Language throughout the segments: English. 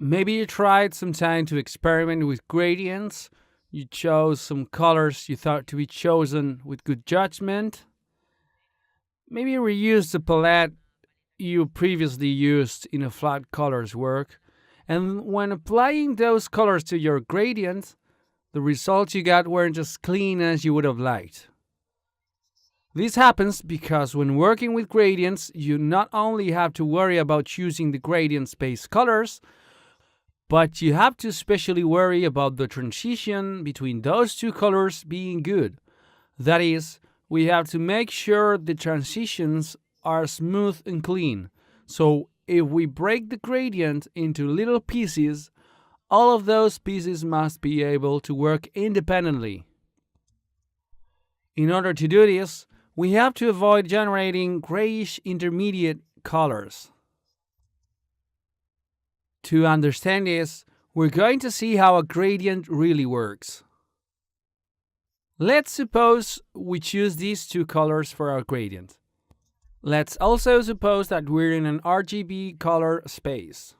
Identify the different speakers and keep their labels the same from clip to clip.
Speaker 1: Maybe you tried some time to experiment with gradients. You chose some colors you thought to be chosen with good judgment. Maybe you reused the palette you previously used in a flat colors work. And when applying those colors to your gradient, the results you got weren't as clean as you would have liked. This happens because when working with gradients, you not only have to worry about choosing the gradient space colors, but you have to especially worry about the transition between those two colors being good. That is, we have to make sure the transitions are smooth and clean. So if we break the gradient into little pieces, all of those pieces must be able to work independently. In order to do this, we have to avoid generating grayish intermediate colors. To understand this, we're going to see how a gradient really works. Let's suppose we choose these two colors for our gradient. Let's also suppose that we're in an RGB color space.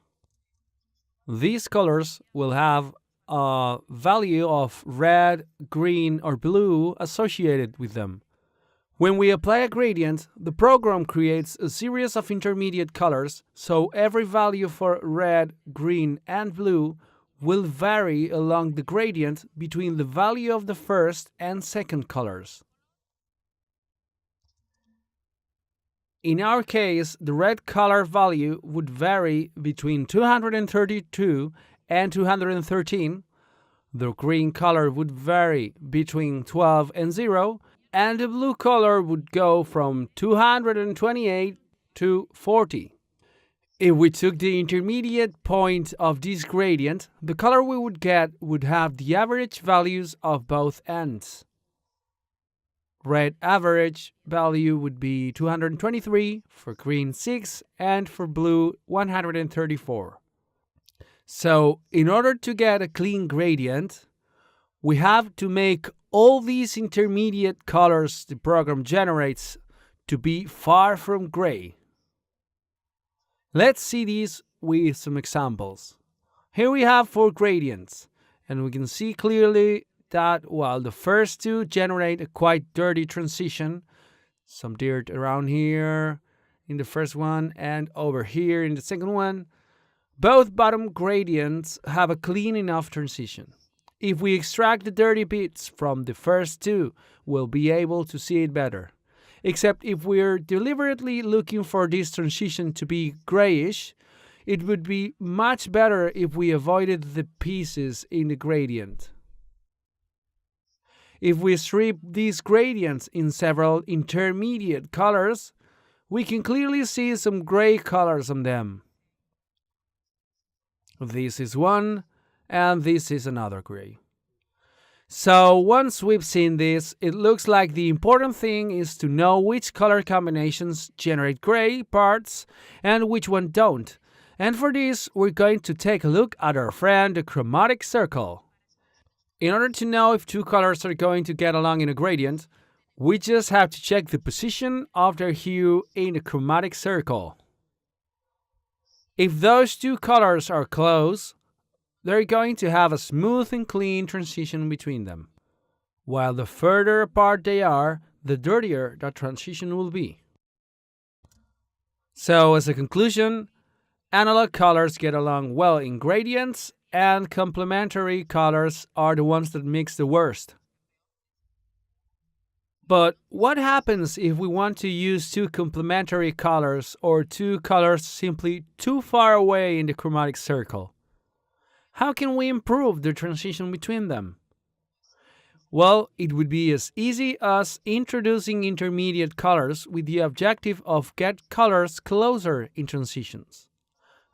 Speaker 1: These colors will have a value of red, green, or blue associated with them. When we apply a gradient, the program creates a series of intermediate colors, so every value for red, green, and blue will vary along the gradient between the value of the first and second colors. In our case, the red color value would vary between 232 and 213. The green color would vary between 12 and 0, and the blue color would go from 228 to 40. If we took the intermediate point of this gradient, the color we would get would have the average values of both ends. Red average value would be 223, for green 6, and for blue 134. So, in order to get a clean gradient, we have to make all these intermediate colors the program generates to be far from gray. Let's see these with some examples. Here we have 4 gradients, and we can see clearly that while the first two generate a quite dirty transition, some dirt around here in the first one and over here in the second one, both bottom gradients have a clean enough transition. If we extract the dirty bits from the first two, we'll be able to see it better. Except if we're deliberately looking for this transition to be grayish, it would be much better if we avoided the pieces in the gradient. If we strip these gradients in several intermediate colors, we can clearly see some gray colors on them. This is one, and this is another gray. So once we've seen this, it looks like the important thing is to know which color combinations generate gray parts and which one don't. And for this, we're going to take a look at our friend the chromatic circle. In order to know if two colors are going to get along in a gradient, we just have to check the position of their hue in the chromatic circle. If those two colors are close, they're going to have a smooth and clean transition between them. While the further apart they are, the dirtier that transition will be. So as a conclusion, analog colors get along well in gradients, and complementary colors are the ones that mix the worst. But what happens if we want to use two complementary colors or two colors simply too far away in the chromatic circle? How can we improve the transition between them? Well, it would be as easy as introducing intermediate colors with the objective of get colors closer in transitions.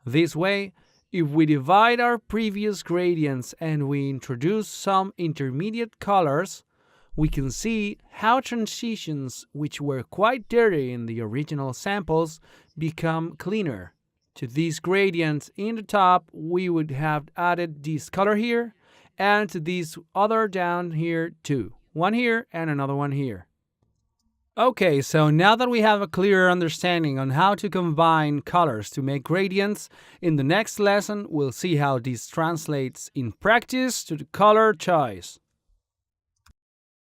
Speaker 1: This way, if we divide our previous gradients and we introduce some intermediate colors, we can see how transitions which were quite dirty in the original samples become cleaner. To these gradients in the top, we would have added this color here, and to this other down here too. One here and another one here. Okay, so now that we have a clearer understanding on how to combine colors to make gradients, in the next lesson we'll see how this translates in practice to the color choice.